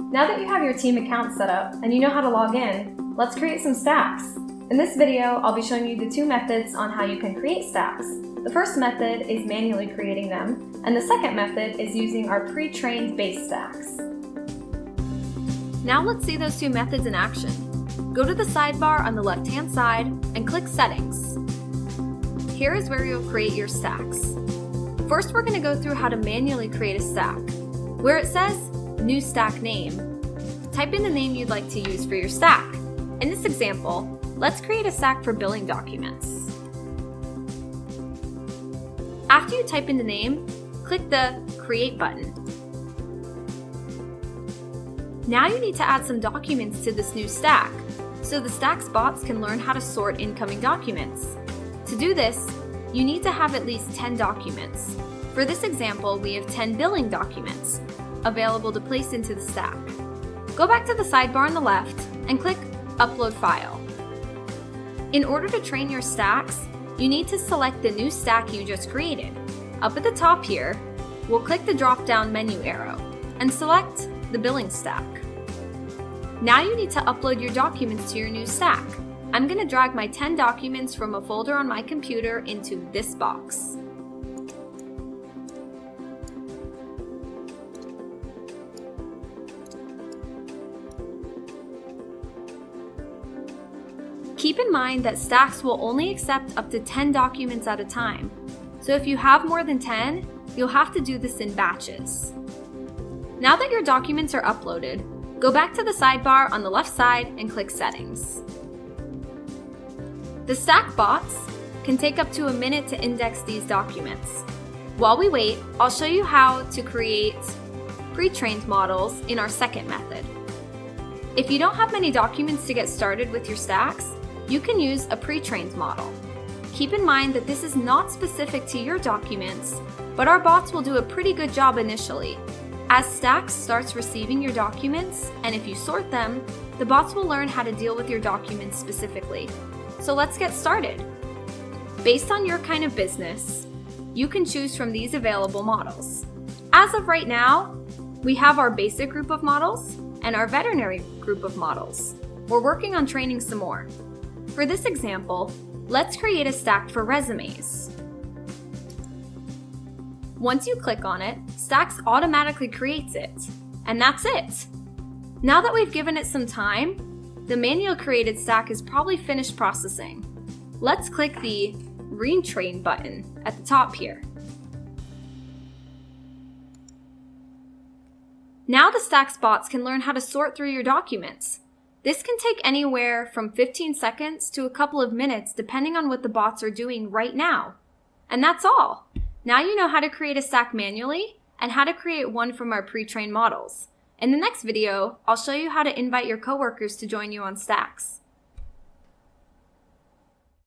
Now that you have your team account set up and you know how to log in, let's create some stacks. In this video, I'll be showing you the two methods on how you can create stacks. The first method is manually creating them, and the second method is using our pre-trained base stacks. Now let's see those two methods in action. Go to the sidebar on the left-hand side and click Settings. Here is where you'll create your stacks. First, we're going to go through how to manually create a stack. Where it says New Stack Name, type in the name you'd like to use for your stack. In this example, let's create a stack for billing documents. After you type in the name, click the Create button. Now you need to add some documents to this new stack, so the Stack's bots can learn how to sort incoming documents. To do this, you need to have at least 10 documents. For this example, we have 10 billing documents available to place into the stack. Go back to the sidebar on the left and click Upload File. In order to train your stacks, you need to select the new stack you just created. Up at the top here, we'll click the drop-down menu arrow and select the billing stack. Now you need to upload your documents to your new stack. I'm going to drag my 10 documents from a folder on my computer into this box. Keep in mind that stacks will only accept up to 10 documents at a time. So if you have more than 10, you'll have to do this in batches. Now that your documents are uploaded, go back to the sidebar on the left side and click Settings. The stack bots can take up to a minute to index these documents. While we wait, I'll show you how to create pre-trained models in our second method. If you don't have many documents to get started with your stacks, you can use a pre-trained model. Keep in mind that this is not specific to your documents, but our bots will do a pretty good job initially. As Stax starts receiving your documents, and if you sort them, the bots will learn how to deal with your documents specifically. So let's get started. Based on your kind of business, you can choose from these available models. As of right now, we have our basic group of models and our veterinary group of models. We're working on training some more. For this example, let's create a stack for resumes. Once you click on it, Stax automatically creates it. And that's it. Now that we've given it some time, the manual created stack is probably finished processing. Let's click the Retrain button at the top here. Now the Stax bots can learn how to sort through your documents. This can take anywhere from 15 seconds to a couple of minutes depending on what the bots are doing right now. And that's all. Now you know how to create a stack manually and how to create one from our pre-trained models. In the next video, I'll show you how to invite your coworkers to join you on Stax.